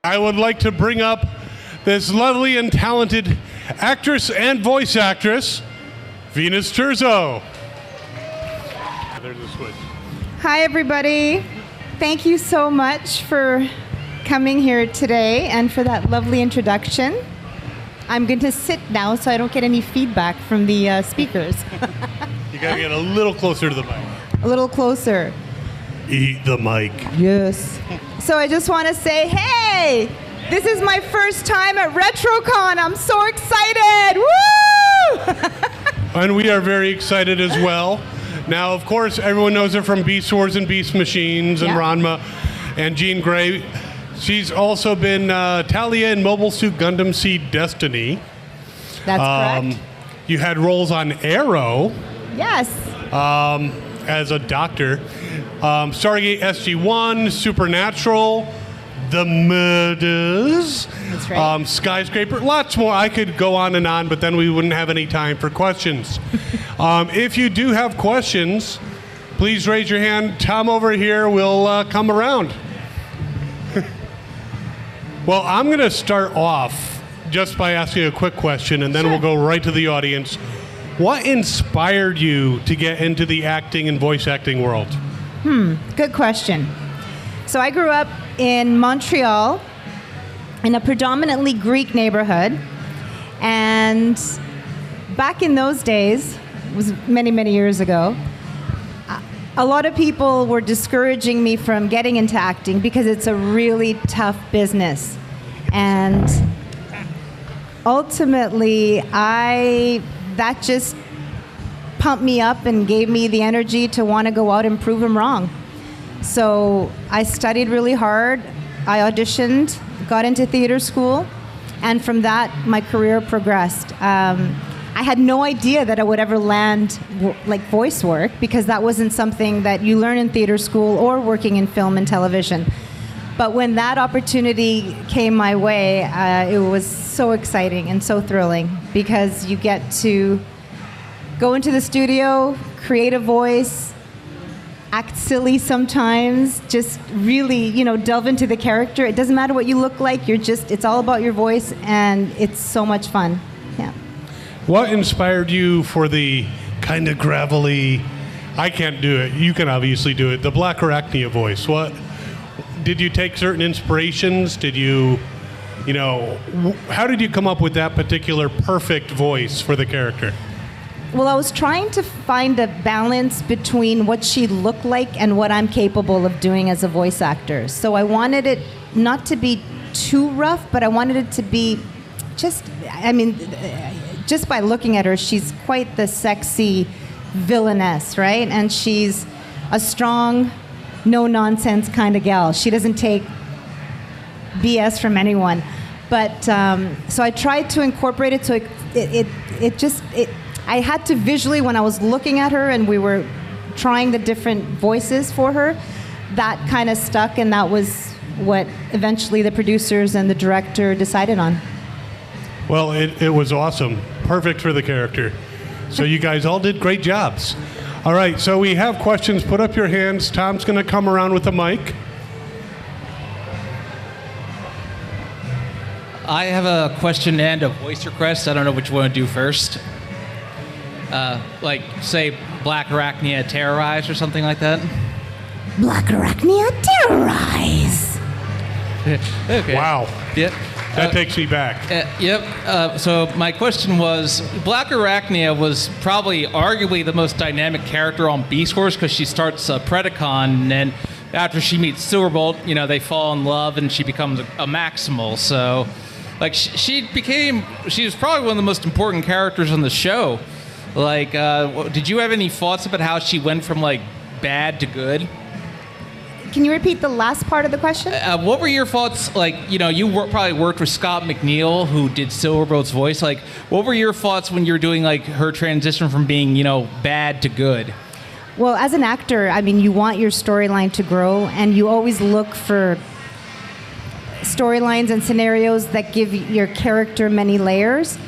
I would like to bring up this lovely and talented actress and voice actress, Venus Terzo. There's a switch. Hi, everybody. Thank you so much for coming here today and for that lovely introduction. I'm going to sit now so I don't get any feedback from the speakers. You got to get a little closer to the mic. A little closer. Eat the mic. Yes. So I just want to say, hey, this is my first time at retrocon. I'm so excited. Woo! And we are very excited as well. Now, of course, everyone knows her from Beast Wars and Beast Machines and Ranma and Jean Grey. She's also been Talia in Mobile Suit Gundam Seed Destiny. That's correct. You had roles on Arrow. Yes. As a doctor. Stargate SG-1, Supernatural, The Murders, That's right. Skyscraper, lots more. I could go on and on, but then we wouldn't have any time for questions. If you do have questions, please raise your hand. Tom over here will come around. Well, I'm going to start off just by asking a quick question, and then we'll go right to the audience. What inspired you to get into the acting and voice acting world? Good question. So I grew up in Montreal in a predominantly Greek neighborhood. And back in those days, it was many, many years ago, a lot of people were discouraging me from getting into acting because it's a really tough business. And ultimately, that just pumped me up and gave me the energy to want to go out and prove them wrong. So I studied really hard. I auditioned, got into theater school, and from that, my career progressed. I had no idea that I would ever land like voice work because that wasn't something that you learn in theater school or working in film and television. But when that opportunity came my way, it was so exciting and so thrilling because you get to go into the studio, create a voice, act silly sometimes, just really, delve into the character. It doesn't matter what you look like, it's all about your voice, and it's so much fun. Yeah. What inspired you for the kind of gravelly, I can't do it, you can obviously do it, the Blackarachnia voice? What did you take certain inspirations? Did you, how did you come up with that particular perfect voice for the character? Well, I was trying to find a balance between what she looked like and what I'm capable of doing as a voice actor. So I wanted it not to be too rough, but I wanted it to be just by looking at her, she's quite the sexy villainess, right? And she's a strong, no-nonsense kind of gal. She doesn't take BS from anyone. But so I tried to incorporate it so I had to visually, when I was looking at her and we were trying the different voices for her, that kind of stuck, and that was what eventually the producers and the director decided on. Well, it was awesome. Perfect for the character. So you guys all did great jobs. All right, so we have questions. Put up your hands. Tom's going to come around with the mic. I have a question and a voice request. I don't know which one to do first. Say, Blackarachnia terrorize or something like that. Blackarachnia terrorize. Okay. Wow. Yep. That takes me back. Yep. So my question was, Blackarachnia was probably arguably the most dynamic character on Beast Wars because she starts Predacon, and then after she meets Silverbolt, they fall in love and she becomes a Maximal. So, she was probably one of the most important characters on the show. Did you have any thoughts about how she went from bad to good? Can you repeat the last part of the question? What were your thoughts? Probably worked with Scott McNeil, who did Silverbolt's voice. What were your thoughts when you were doing her transition from being bad to good? Well, as an actor, you want your storyline to grow, and you always look for storylines and scenarios that give your character many layers.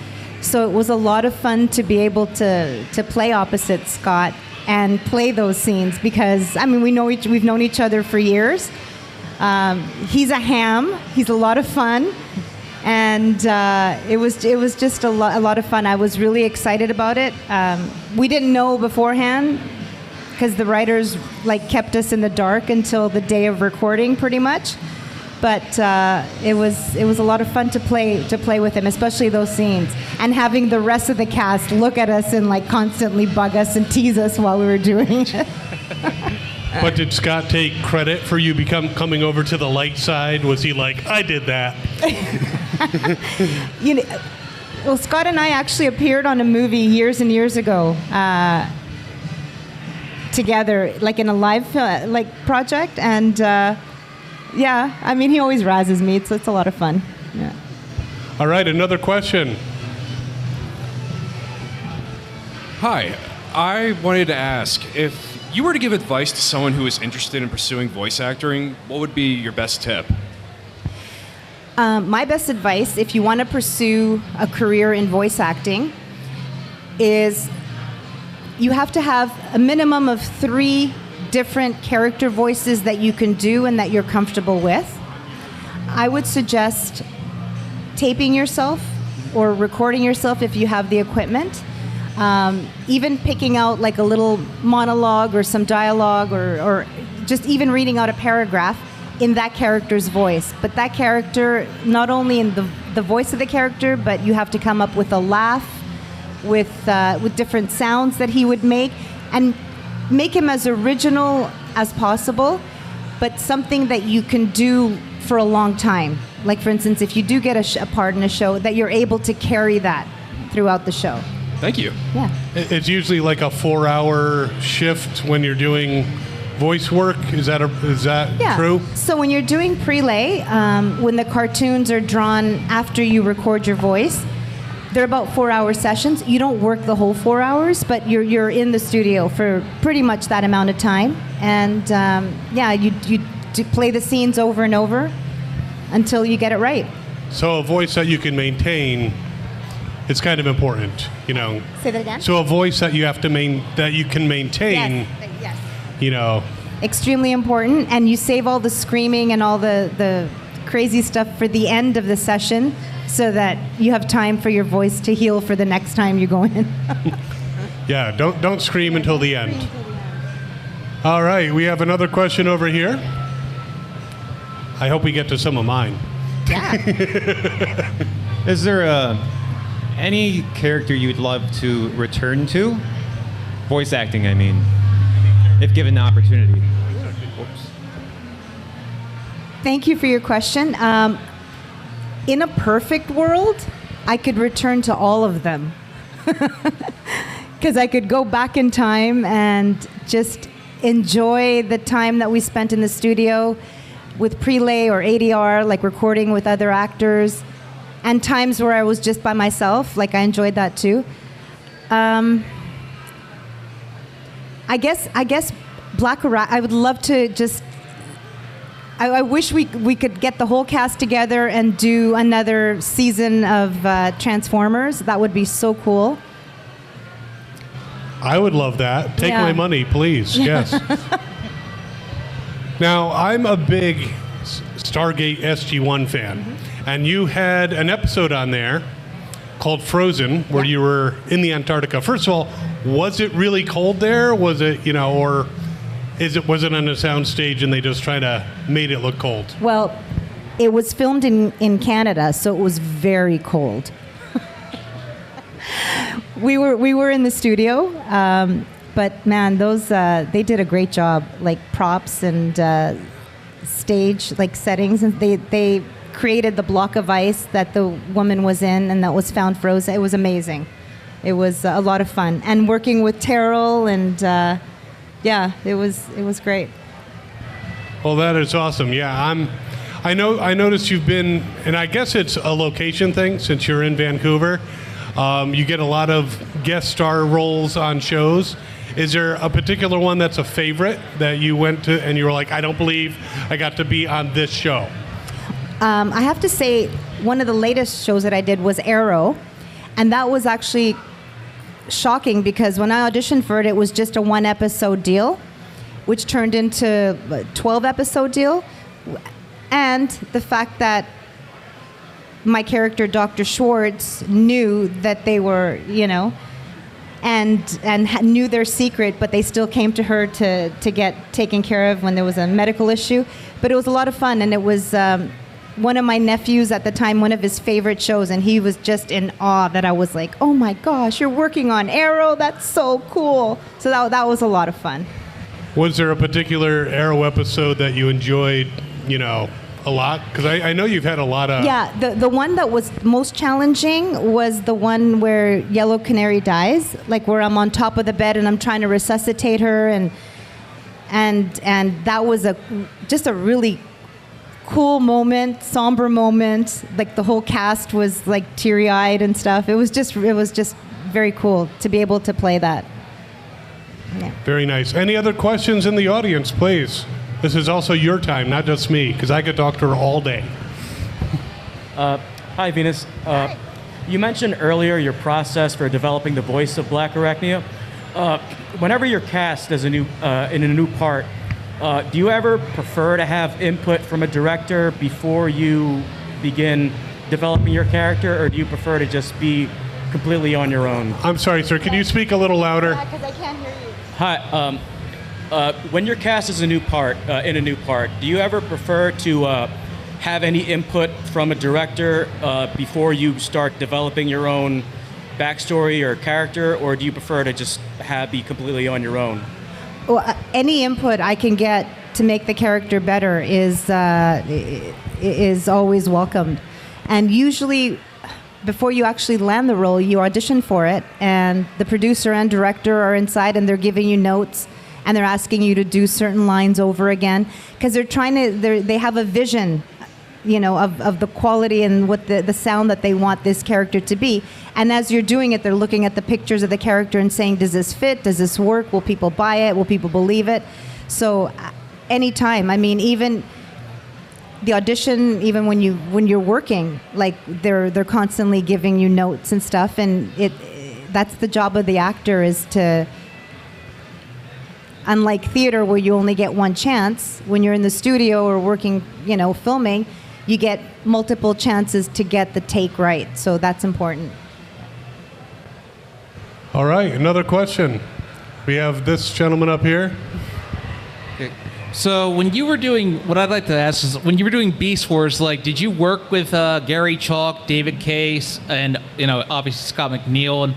So it was a lot of fun to be able to play opposite Scott and play those scenes because we've known each other for years. He's a ham. He's a lot of fun. And it was just a lot of fun. I was really excited about it. We didn't know beforehand because the writers kept us in the dark until the day of recording, pretty much. But it was a lot of fun to play with him, especially those scenes, and having the rest of the cast look at us and constantly bug us and tease us while we were doing it. But did Scott take credit for you coming over to the light side? Was he like, I did that? Well, Scott and I actually appeared on a movie years and years ago together, in a live project, and yeah, I mean, he always razzes me. It's a lot of fun. Yeah. All right, another question. Hi, I wanted to ask, if you were to give advice to someone who is interested in pursuing voice acting, what would be your best tip? My best advice, if you want to pursue a career in voice acting, is you have to have a minimum of 3 different character voices that you can do and that you're comfortable with. I would suggest taping yourself or recording yourself if you have the equipment. Even picking out a little monologue or some dialogue or just even reading out a paragraph in that character's voice. But that character, not only in the voice of the character, but you have to come up with a laugh, with different sounds that he would make, and make him as original as possible, but something that you can do for a long time. Like, for instance, if you do get a part in a show, that you're able to carry that throughout the show. Thank you. Yeah. It's usually a 4-hour shift when you're doing voice work. Is that true? So when you're doing prelay, when the cartoons are drawn after you record your voice, they're about 4-hour sessions. You don't work the whole 4 hours, but you're in the studio for pretty much that amount of time. And you play the scenes over and over until you get it right. So a voice that you can maintain, it's kind of important, Say that again? So a voice that you can maintain, Yes. Extremely important, and you save all the screaming and all the crazy stuff for the end of the session so that you have time for your voice to heal for the next time you go in. Yeah, don't scream until the end. All right, we have another question over here. I hope we get to some of mine. Yeah. Is there any character you'd love to return to? Voice acting, I mean, if given the opportunity. Thank you for your question. In a perfect world, I could return to all of them. Because I could go back in time and just enjoy the time that we spent in the studio with prelay or ADR, recording with other actors, and times where I was just by myself. I enjoyed that too. I guess Blackarachnia, I would love to just... I wish we could get the whole cast together and do another season of Transformers. That would be so cool. I would love that. Take my money, please. Yes. Now, I'm a big Stargate SG-1 fan, and you had an episode on there called Frozen, where you were in the Antarctica. First of all, was it really cold there? Was it, or was it on a sound stage and they just made it look cold? Well, it was filmed in Canada, so it was very cold. We were in the studio, but man, those they did a great job, props and stage settings, and they created the block of ice that the woman was in and that was found frozen. It was amazing. It was a lot of fun, and working with Terrell and it was great. Well, that is awesome. Yeah, I noticed you've been, and I guess it's a location thing since you're in Vancouver. You get a lot of guest star roles on shows. Is there a particular one that's a favorite that you went to and you were like, I don't believe I got to be on this show? I have to say, one of the latest shows that I did was Arrow, and that was actually shocking because when I auditioned for it, it was just a 1-episode deal, which turned into a 12-episode deal. And the fact that my character, Dr. Schwartz, knew that they were, and knew their secret, but they still came to her to get taken care of when there was a medical issue. But it was a lot of fun, and it was one of my nephews at the time, one of his favorite shows, and he was just in awe that I was like, oh my gosh, you're working on Arrow? That's so cool. So that was a lot of fun. Was there a particular Arrow episode that you enjoyed, a lot? Because I know you've had a lot of... Yeah, the one that was most challenging was the one where Yellow Canary dies, like where I'm on top of the bed and I'm trying to resuscitate her, and that was just a really cool moment, somber moment. Like the whole cast was like teary-eyed and stuff. It was just very cool to be able to play that. Yeah. Very nice. Any other questions in the audience, please? This is also your time, not just me, because I could talk to her all day. Hi, Venus. You mentioned earlier your process for developing the voice of Blackarachnia. Whenever you're cast as in a new part, do you ever prefer to have input from a director before you begin developing your character, or do you prefer to just be completely on your own? I'm sorry, sir. Can you speak a little louder? Yeah, because I can't hear you. Hi. When you're cast as a new part, in a new part, do you ever prefer to have any input from a director before you start developing your own backstory or character, or do you prefer to just be completely on your own? Well, any input I can get to make the character better is always welcomed. And usually, before you actually land the role, you audition for it, and the producer and director are inside, and they're giving you notes, and they're asking you to do certain lines over again, because they have a vision, of the quality and what the sound that they want this character to be. And as you're doing it, they're looking at the pictures of the character and saying, does this fit? Does this work? Will people buy it? Will people believe it? So anytime, even the audition, even when you're working, like they're constantly giving you notes and stuff, and that's the job of the actor, is to, unlike theater where you only get one chance, when you're in the studio or working, filming, you get multiple chances to get the take right. So that's important. All right, another question. We have this gentleman up here. Okay. So when you were doing, what I'd like to ask is, when you were doing Beast Wars, did you work with Gary Chalk, David Case, and obviously Scott McNeil, and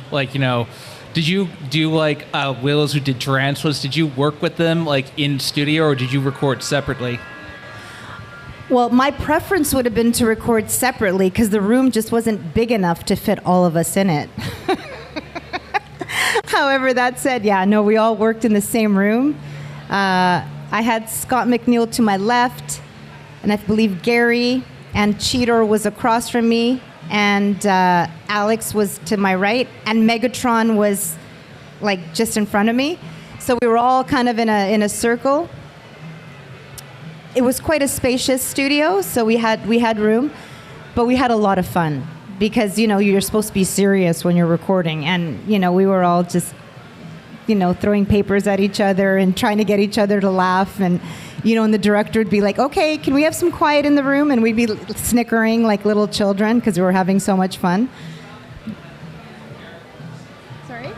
did you do Willows, who did Tarantulas? Did you work with them in studio, or did you record separately? Well, my preference would have been to record separately because the room just wasn't big enough to fit all of us in it. However, that said, we all worked in the same room. I had Scott McNeil to my left, and I believe Gary and Cheetor was across from me, and Alex was to my right, and Megatron was just in front of me. So we were all kind of in a circle. It was quite a spacious studio, so we had room, but we had a lot of fun because you're supposed to be serious when you're recording, and we were all just throwing papers at each other and trying to get each other to laugh, and and the director would be like, okay, can we have some quiet in the room? And we'd be snickering like little children because we were having so much fun. Sorry?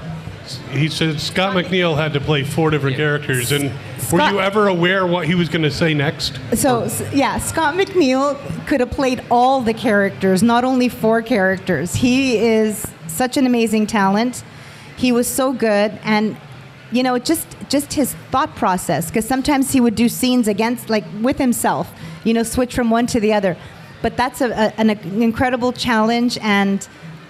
He said Scott McNeil had to play 4 different characters, and were you ever aware what he was going to say next? So, Scott McNeil could have played all the characters, not only 4 characters. He is such an amazing talent. He was so good, and just his thought process, because sometimes he would do scenes with himself, switch from one to the other. But that's an incredible challenge, and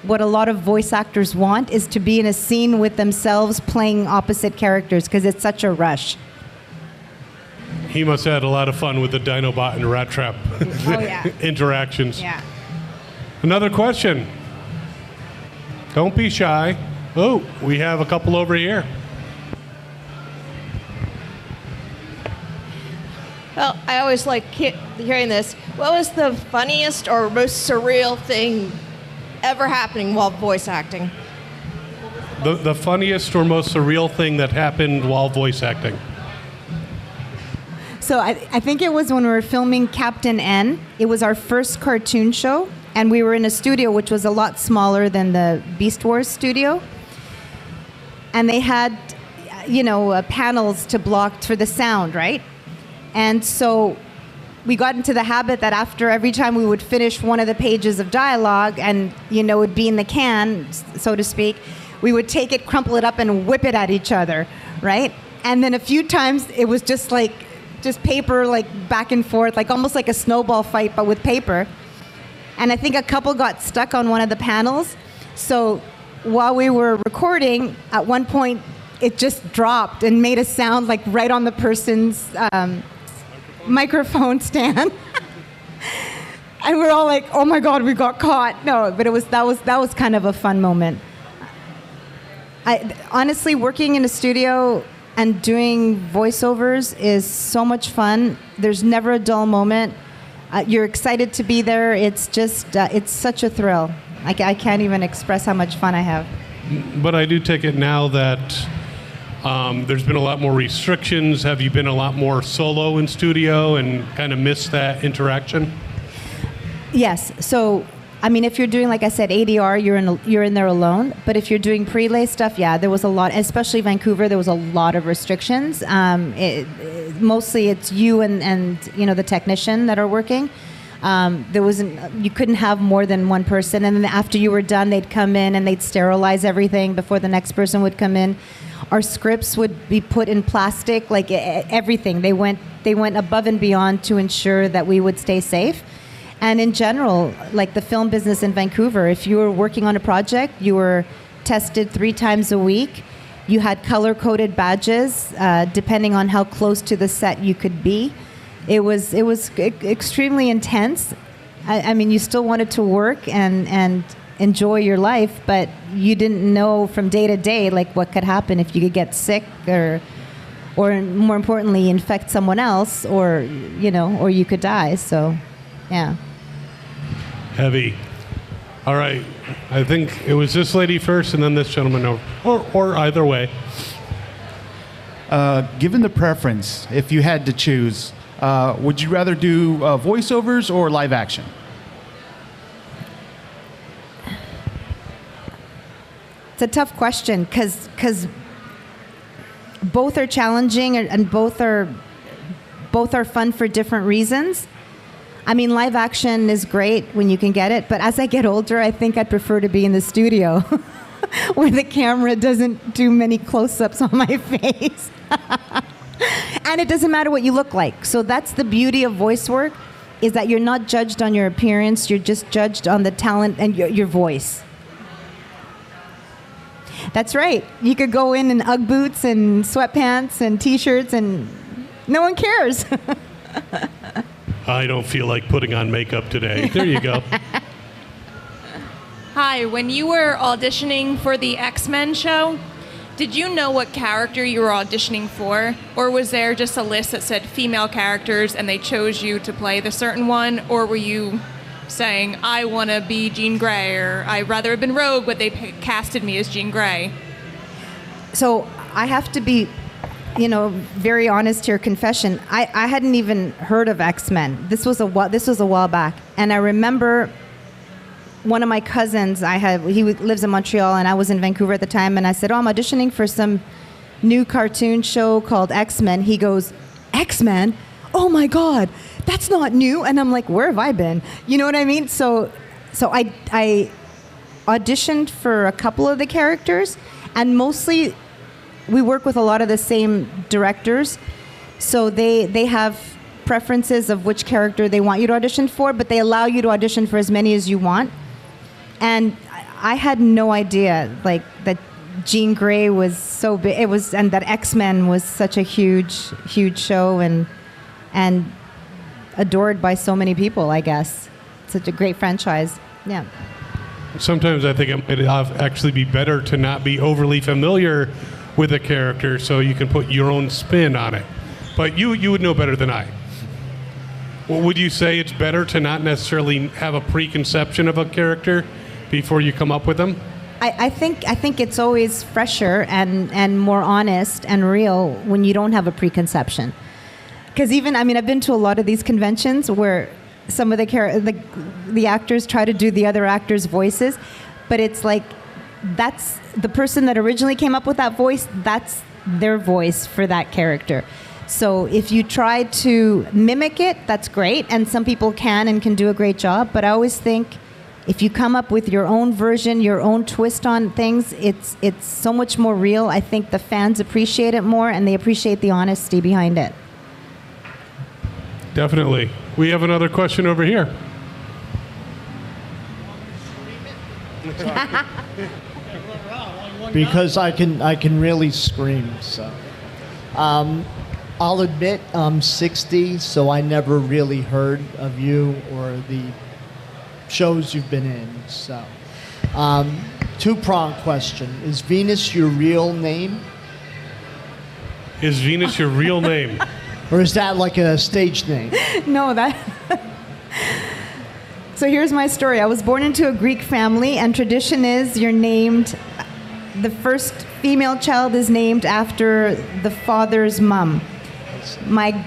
what a lot of voice actors want is to be in a scene with themselves playing opposite characters, because it's such a rush. He must have had a lot of fun with the Dinobot and Rat Trap interactions. Yeah. Another question. Don't be shy. Oh, we have a couple over here. Well, I always like hearing this. What was the funniest or most surreal thing ever happening while voice acting? The funniest or most surreal thing that happened while voice acting. So I think it was when we were filming Captain N. It was our first cartoon show, and we were in a studio which was a lot smaller than the Beast Wars studio. And they had, panels to block for the sound, right? And so we got into the habit that after every time we would finish one of the pages of dialogue and, it would be in the can, so to speak, we would take it, crumple it up, and whip it at each other, right? And then a few times it was just paper, back and forth, almost like a snowball fight, but with paper. And I think a couple got stuck on one of the panels. So while we were recording, at one point, it just dropped and made a sound right on the person's microphone stand. And we're all like, oh my God, we got caught. No, but that was kind of a fun moment. Honestly, working in a studio and doing voiceovers is so much fun. There's never a dull moment. You're excited to be there. It's just, it's such a thrill. I can't even express how much fun I have. But I do take it now that there's been a lot more restrictions. Have you been a lot more solo in studio and kind of missed that interaction? Yes. So, if you're doing, like I said, ADR, you're in there alone. But if you're doing prelay stuff, yeah, there was a lot, especially Vancouver, there was a lot of restrictions. Mostly it's you and the technician that are working. You couldn't have more than one person. And then after you were done, they'd come in and they'd sterilize everything before the next person would come in. Our scripts would be put in plastic, everything. They went above and beyond to ensure that we would stay safe. And in general, the film business in Vancouver, if you were working on a project, you were tested 3 times a week. You had color-coded badges, depending on how close to the set you could be. It was extremely intense. You still wanted to work and enjoy your life, but you didn't know from day to day what could happen if you could get sick or more importantly infect someone else, or you could die. So, yeah. Heavy. All right. I think it was this lady first, and then this gentleman over, or either way. Given the preference, if you had to choose, would you rather do voiceovers or live action? It's a tough question because both are challenging and both are fun for different reasons. Live action is great when you can get it, but as I get older, I think I'd prefer to be in the studio where the camera doesn't do many close-ups on my face. And it doesn't matter what you look like. So that's the beauty of voice work, is that you're not judged on your appearance, you're just judged on the talent and your voice. That's right. You could go in Ugg boots and sweatpants and T-shirts and no one cares. I don't feel like putting on makeup today. There you go. Hi, when you were auditioning for the X-Men show, did you know what character you were auditioning for? Or was there just a list that said female characters and they chose you to play the certain one? Or were you saying, I want to be Jean Grey, or I'd rather have been Rogue, but they casted me as Jean Grey? So I have to be, very honest here, confession. I hadn't even heard of X-Men. This was a while back. And I remember one of my cousins, he lives in Montreal and I was in Vancouver at the time, and I said, I'm auditioning for some new cartoon show called X-Men. He goes, X-Men? Oh my God, that's not new. And I'm like, where have I been? You know what I mean? So I auditioned for a couple of the characters, and mostly we work with a lot of the same directors. So they have preferences of which character they want you to audition for, but they allow you to audition for as many as you want. And I had no idea that Jean Grey was so big. And that X-Men was such a huge show and adored by so many people, I guess. Such a great franchise. Yeah. Sometimes I think it might actually be better to not be overly familiar with a character so you can put your own spin on it. But you would know better than I. Well, would you say it's better to not necessarily have a preconception of a character before you come up with them? I think it's always fresher and more honest and real when you don't have a preconception. Because even, I mean, I've been to a lot of these conventions where some of the actors try to do the other actors' voices, but it's like, that's the person that originally came up with that voice, that's their voice for that character. So if you try to mimic it, that's great, and some people can and can do a great job, but I always think if you come up with your own version, your own twist on things, it's so much more real. I think the fans appreciate it more, and they appreciate the honesty behind it. Definitely. We have another question over here. Because I can really scream. So, I'll admit I'm 60, so I never really heard of you or the shows you've been in. So, two-pronged question: is Venus your real name? Is Venus your real name? Or is that like a stage name? No, that... So here's my story. I was born into a Greek family, and tradition is you're named... The first female child is named after the father's mom. My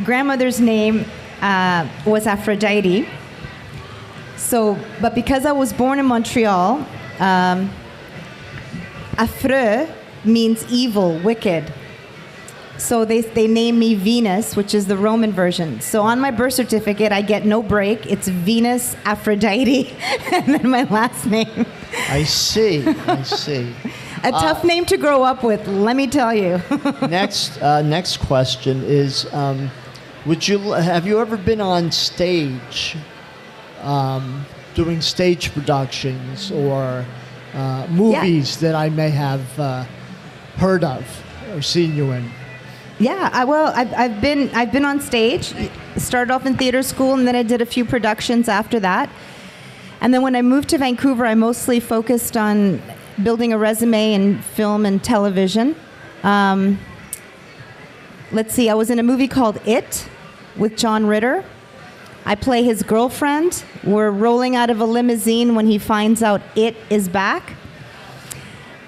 grandmother's name was Aphrodite. So, but because I was born in Montreal, Affreux means evil, wicked. So they name me Venus, which is the Roman version. So on my birth certificate, I get no break. It's Venus Aphrodite, and then my last name. I see. A tough name to grow up with, let me tell you. Next question is, have you ever been on stage, doing stage productions or movies that I may have heard of or seen you in? Yeah, I've been on stage. Started off in theater school, and then I did a few productions after that. And then when I moved to Vancouver, I mostly focused on building a resume in film and television. Let's see, I was in a movie called It with John Ritter. I play his girlfriend. We're rolling out of a limousine when he finds out It is back.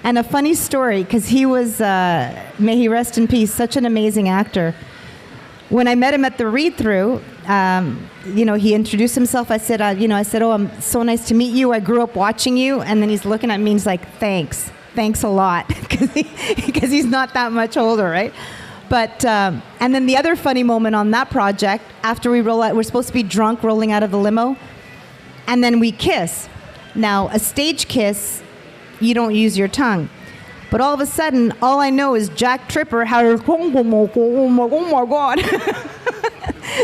And a funny story, because he was, may he rest in peace, such an amazing actor. When I met him at the read-through, he introduced himself. I said, oh, I'm so nice to meet you. I grew up watching you. And then he's looking at me and he's like, thanks a lot, because he's not that much older, right? But, and then the other funny moment on that project, after we roll out, we're supposed to be drunk rolling out of the limo, and then we kiss. Now, a stage kiss, you don't use your tongue. But all of a sudden, all I know is Jack Tripper had a, oh my God.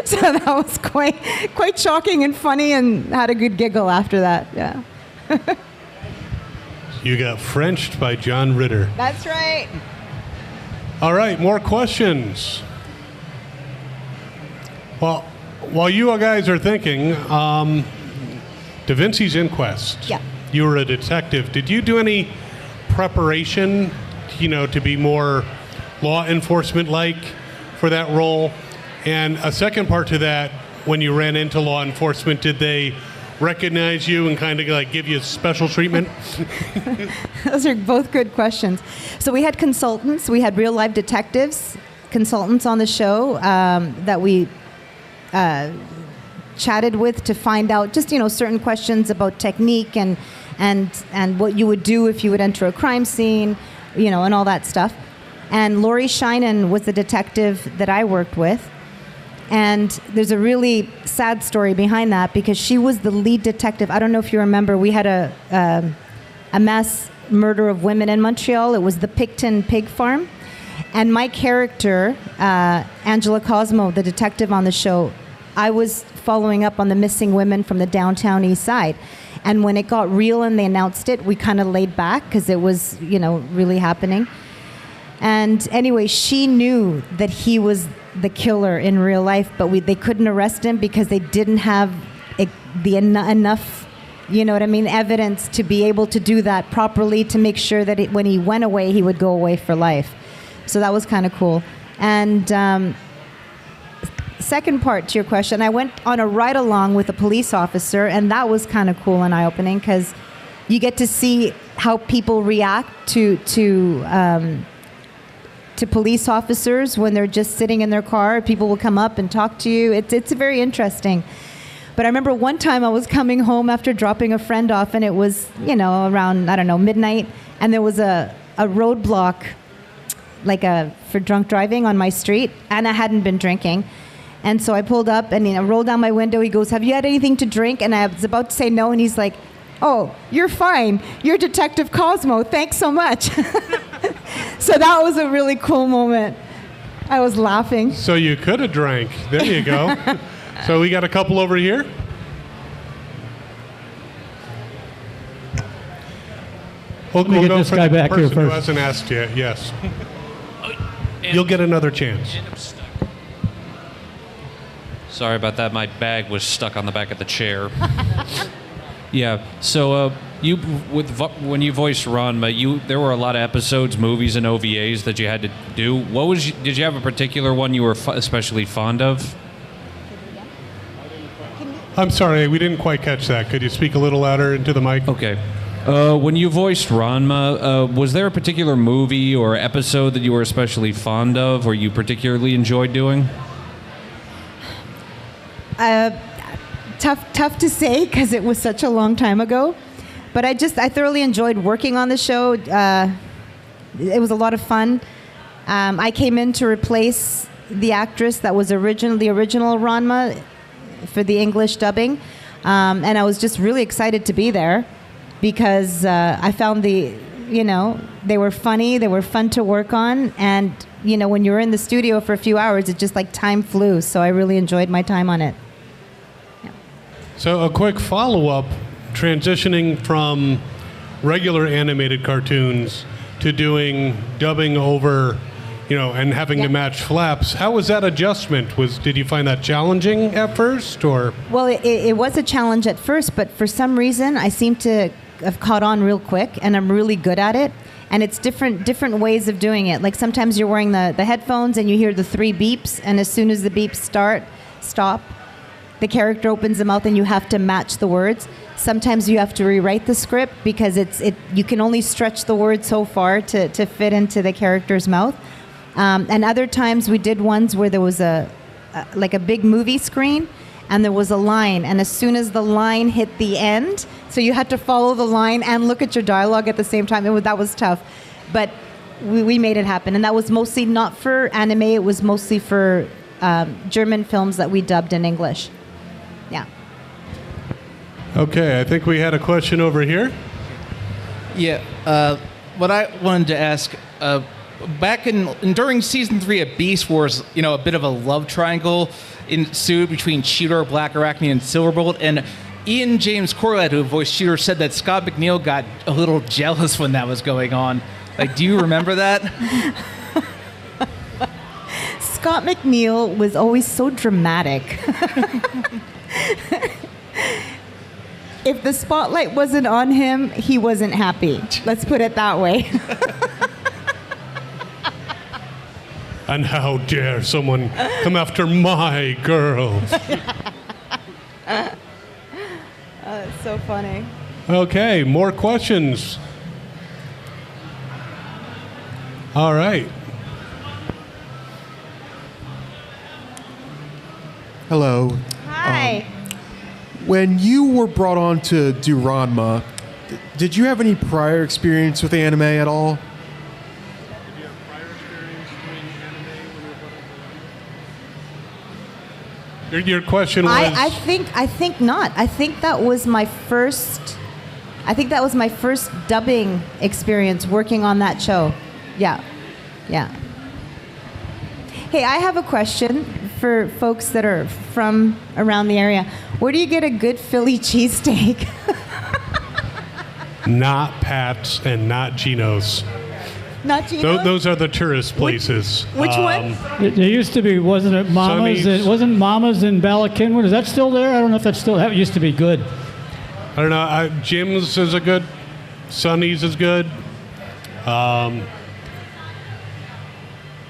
So that was quite shocking and funny, and had a good giggle after that, yeah. You got Frenched by John Ritter. That's right. All right, more questions. Well, while you guys are thinking, Da Vinci's Inquest. Yeah. You were a detective. Did you do any preparation, to be more law enforcement-like for that role? And a second part to that, when you ran into law enforcement, did they recognize you and kind of like give you special treatment? Those are both good questions. So we had consultants. We had real-life detectives, consultants on the show that we chatted with to find out just, certain questions about technique and what you would do if you would enter a crime scene, and all that stuff. And Laurie Sheinin was the detective that I worked with. And there's a really sad story behind that, because she was the lead detective. I don't know if you remember, we had a mass murder of women in Montreal. It was the Picton Pig Farm. And my character, Angela Cosmo, the detective on the show, I was following up on the missing women from the downtown east side. And when it got real and they announced it, we kind of laid back because it was, really happening. And anyway, she knew that he was the killer in real life, but they couldn't arrest him because they didn't have enough, evidence to be able to do that properly, to make sure that when he went away, he would go away for life. So that was kind of cool. And second part to your question, I went on a ride-along with a police officer, and that was kind of cool and eye-opening, because you get to see how people react to to police officers when they're just sitting in their car. People will come up and talk to you. It's very interesting. But I remember one time I was coming home after dropping a friend off, and it was, around, midnight, and there was a roadblock, for drunk driving on my street, and I hadn't been drinking. And so I pulled up, and I rolled down my window. He goes, "Have you had anything to drink?" And I was about to say no, and he's like, "Oh, you're fine. You're Detective Cosmo. Thanks so much." So that was a really cool moment. I was laughing. So you could have drank. There you go. So we got a couple over here. We'll get go this for guy the back here person who first. hasn't asked yet. Yes. You'll get another chance. Sorry about that. My bag was stuck on the back of the chair. Yeah. So when you voiced Ranma, there were a lot of episodes, movies, and OVAs that you had to do. Did you have a particular one you were especially fond of? I'm sorry, we didn't quite catch that. Could you speak a little louder into the mic? Okay. When you voiced Ranma, was there a particular movie or episode that you were especially fond of or you particularly enjoyed doing? Tough to say because it was such a long time ago. But I thoroughly enjoyed working on the show. It was a lot of fun. I came in to replace the actress that was the original Ranma for the English dubbing. And I was just really excited to be there because I found they were funny, they were fun to work on. And, when you're in the studio for a few hours, it just time flew. So I really enjoyed my time on it. Yeah. So a quick follow-up, transitioning from regular animated cartoons to doing dubbing over, and having to match flaps. How was that adjustment? Did you find that challenging at first, or? Well, it was a challenge at first, but for some reason, I seem to have caught on real quick, and I'm really good at it. And it's different ways of doing it. Like sometimes you're wearing the headphones and you hear the 3 beeps, and as soon as the beeps stop, the character opens the mouth and you have to match the words. Sometimes you have to rewrite the script because you can only stretch the word so far to fit into the character's mouth. And other times we did ones where there was a big movie screen and there was a line, and as soon as the line hit the end, so you had to follow the line and look at your dialogue at the same time. That was tough, but we made it happen. And that was mostly not for anime, it was mostly for German films that we dubbed in English. Yeah. Okay, I think we had a question over here. Yeah, what I wanted to ask, back during season 3 of Beast Wars, a bit of a love triangle ensued between Cheetor, Blackarachnia, and Silverbolt. And Ian James Corlett, who voiced Cheetor, said that Scott McNeil got a little jealous when that was going on. Do you remember that? Scott McNeil was always so dramatic. If the spotlight wasn't on him, he wasn't happy. Let's put it that way. And how dare someone come after my girl? It's so funny. Okay, more questions. All right. Hello. Hi. When you were brought on to do Ranma, did you have any prior experience with anime at all? Your question was. I think not. I think that was my first dubbing experience working on that show. Yeah. Hey, I have a question for folks that are from around the area. Where do you get a good Philly cheesesteak? Not Pat's and not Gino's. Not Gino's? Those are the tourist places. Which one? There used to be, wasn't it Mama's? Sonny's. Wasn't Mama's in Ballackinwood? Is that still there? I don't know if that's still. That used to be good. I don't know. Jim's is a good. Sonny's is good.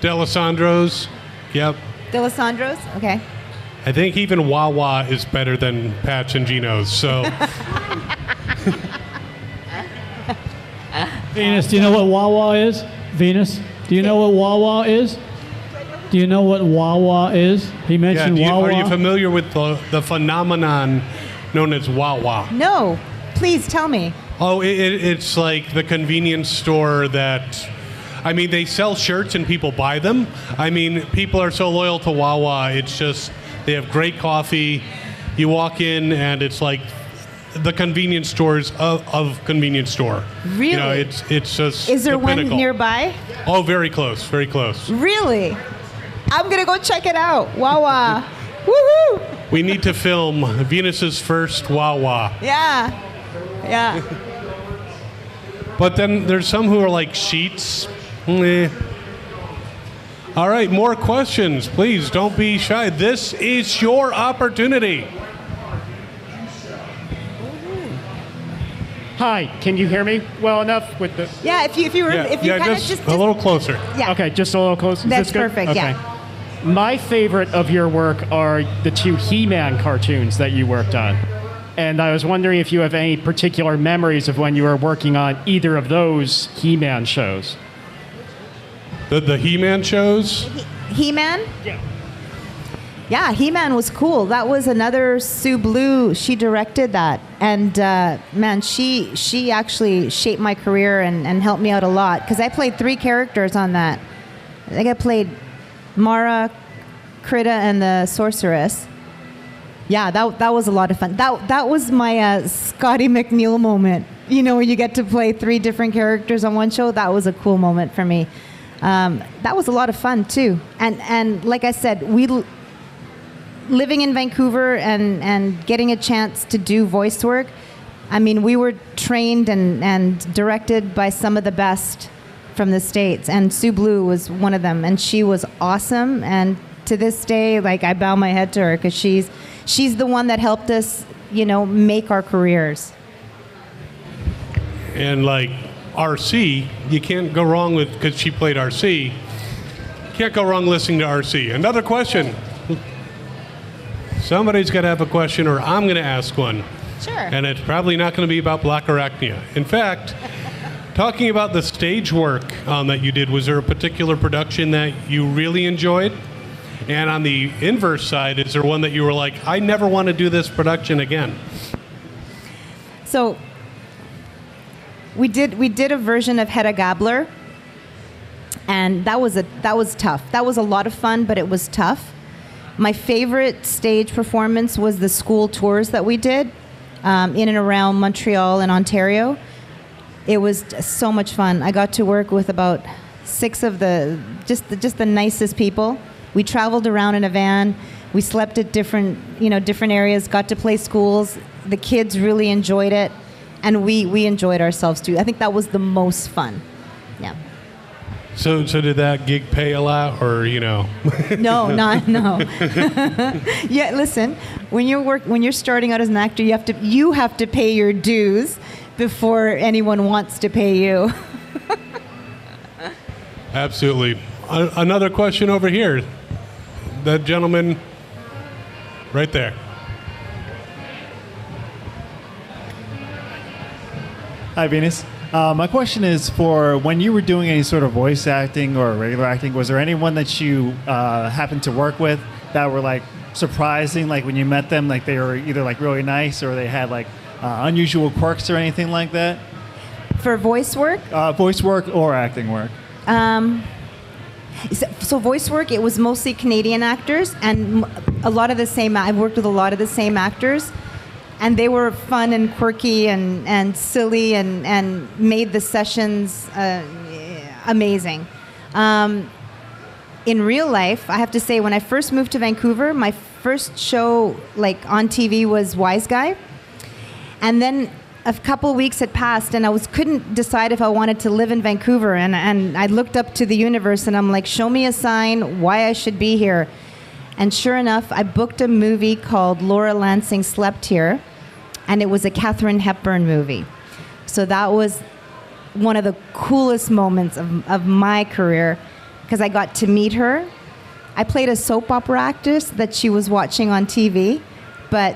D'Alessandro's. Yep. D'Alessandro's? Okay. I think even Wawa is better than Pat's and Gino's. So. Venus, do you know what Wawa is? Venus? Do you know what Wawa is? Do you know what Wawa is? He mentioned Wawa. Are you familiar with the phenomenon known as Wawa? No. Please tell me. Oh, it's like the convenience store that, I mean, they sell shirts and people buy them. I mean, people are so loyal to Wawa. It's just, they have great coffee. You walk in and it's like the convenience stores of convenience store. Really? You know, it's just Is there the one pinnacle. nearby? Oh, very close, very close. Really? I'm going to go check it out. Wawa. Woohoo! We need to film Venus's first Wawa. Yeah. Yeah. But then there's some who are like sheets. Meh. All right, more questions. Please don't be shy. This is your opportunity. Hi, can you hear me well enough with the? Yeah, if you kind of just a little closer. Yeah. Okay, just a little closer. That's Is this good? perfect, Okay. yeah. My favorite of your work are the 2 He-Man cartoons that you worked on. And I was wondering if you have any particular memories of when you were working on either of those He-Man shows. The He-Man shows? He-Man? Yeah. Yeah, He-Man was cool. That was another Sue Blue. She directed that. And, man, she actually shaped my career and helped me out a lot. Because I played 3 characters on that. I think I played Mara, Krita, and the Sorceress. Yeah, that was a lot of fun. That was my Scotty McNeil moment. You know, where you get to play 3 different characters on one show. That was a cool moment for me. That was a lot of fun too. And like I said, living in Vancouver and getting a chance to do voice work. I mean, we were trained and directed by some of the best from the States, and Sue Blue was one of them, and she was awesome. And to this day, like, I bow my head to her because she's the one that helped us, you know, make our careers. And like RC, you can't go wrong with, because she played RC, can't go wrong listening to RC. Another question. Somebody's got to have a question, or I'm going to ask one. Sure. And it's probably not going to be about Blackarachnia. In fact, talking about the stage work that you did, was there a particular production that you really enjoyed? And on the inverse side, is there one that you were like, I never want to do this production again? So we did a version of Hedda Gabler, and that was tough. That was a lot of fun, but it was tough. My favorite stage performance was the school tours that we did in and around Montreal and Ontario. It was so much fun. I got to work with about 6 of the nicest people. We traveled around in a van. We slept at different areas, got to play schools. The kids really enjoyed it, and we enjoyed ourselves too. I think that was the most fun. Yeah. So did that gig pay a lot, or No. Yeah, listen, when you're starting out as an actor, you have to pay your dues before anyone wants to pay you. Absolutely. Another question over here. That gentleman right there. Hi, Venus. My question is, for when you were doing any sort of voice acting or regular acting, was there anyone that you happened to work with that were like surprising, like when you met them, like they were either like really nice or they had like unusual quirks or anything like that? For voice work? Voice work or acting work. So voice work, it was mostly Canadian actors, and I've worked with a lot of the same actors, and they were fun and quirky and silly and made the sessions amazing. In real life, I have to say, when I first moved to Vancouver, my first show like on TV was Wise Guy, and then a couple of weeks had passed, and I couldn't decide if I wanted to live in Vancouver, and I looked up to the universe, and I'm like, show me a sign why I should be here. And sure enough, I booked a movie called Laura Lansing Slept Here, and it was a Katharine Hepburn movie. So that was one of the coolest moments of my career, because I got to meet her. I played a soap opera actress that she was watching on TV, but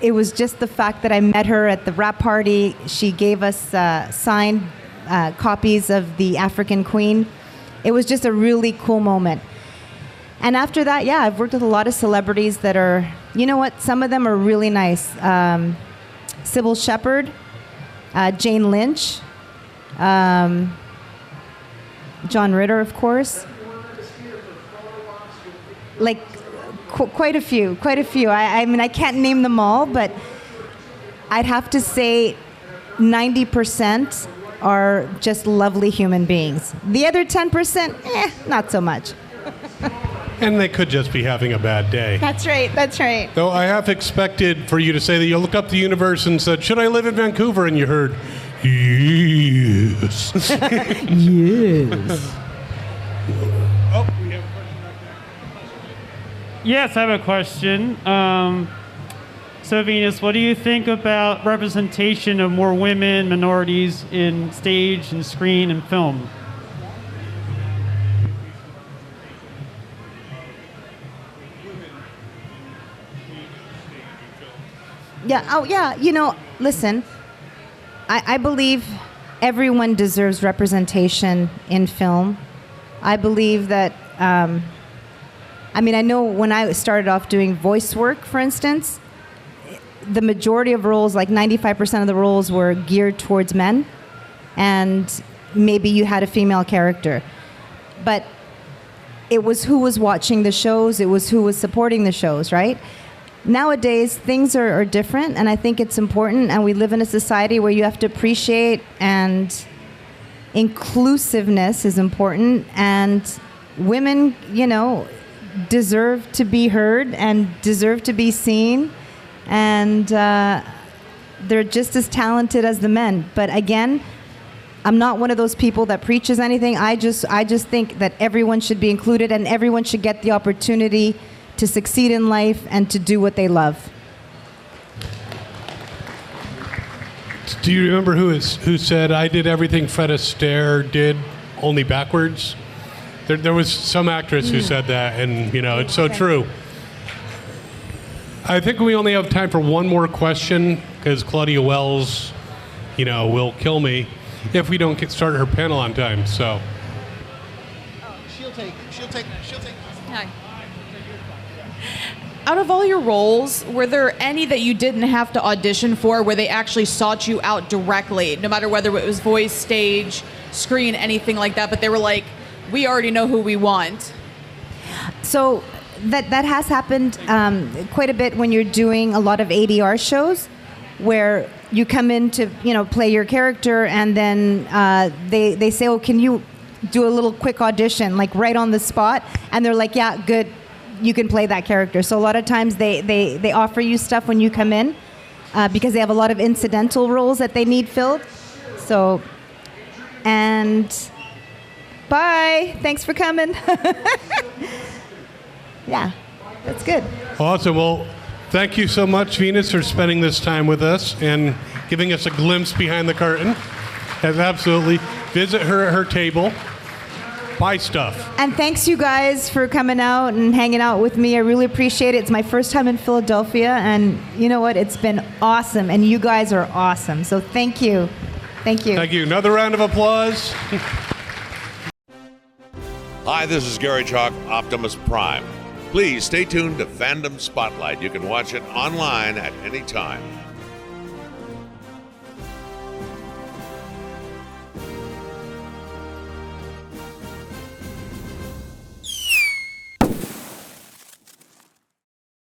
it was just the fact that I met her at the wrap party. She gave us signed copies of The African Queen, it was just a really cool moment. And after that, yeah, I've worked with a lot of celebrities that are, you know what, some of them are really nice. Sybil Shepherd, Jane Lynch, John Ritter, of course. Like, quite a few. I mean, I can't name them all, but I'd have to say 90% are just lovely human beings. The other 10%, not so much. And they could just be having a bad day. That's right. Though I have expected for you to say that you looked up the universe and said, should I live in Vancouver? And you heard, yes. Yes. Oh, we have a question right there. Yes, I have a question. So, Venus, what do you think about representation of more women, minorities in stage and screen and film? Yeah. Oh, yeah. You know, listen, I believe everyone deserves representation in film. I believe that, I mean, I know when I started off doing voice work, for instance, the majority of roles, like 95% of the roles were geared towards men, and maybe you had a female character. But it was who was watching the shows, it was who was supporting the shows, right? Nowadays, things are different, and I think it's important, and we live in a society where you have to appreciate, and inclusiveness is important, and women, you know, deserve to be heard and deserve to be seen, and they're just as talented as the men. But again, I'm not one of those people that preaches anything. I just think that everyone should be included, and everyone should get the opportunity to succeed in life and to do what they love. Do you remember who said, I did everything Fred Astaire did, only backwards? There was some actress who said that, and, you know, it's so true. I think we only have time for one more question, because Claudia Wells, you know, will kill me if we don't start her panel on time, so. She'll take. Hi. Out of all your roles, were there any that you didn't have to audition for, where they actually sought you out directly, no matter whether it was voice, stage, screen, anything like that, but they were like, we already know who we want? So that has happened quite a bit when you're doing a lot of ADR shows, where you come in to, you know, play your character, and then they say, oh, can you do a little quick audition, like right on the spot? And they're like, yeah, good, you can play that character. So a lot of times they offer you stuff when you come in, because they have a lot of incidental roles that they need filled. So, and bye. Thanks for coming. Yeah, that's good. Awesome. Well, thank you so much, Venus, for spending this time with us and giving us a glimpse behind the curtain. Yes, absolutely. Visit her at her table. Buy stuff. And thanks, you guys, for coming out and hanging out with me. I really appreciate it. It's my first time in Philadelphia, and you know what? It's been awesome, and you guys are awesome. So thank you. Thank you. Thank you. Another round of applause. Hi, this is Gary Chalk, Optimus Prime. Please stay tuned to Fandom Spotlight. You can watch it online at any time.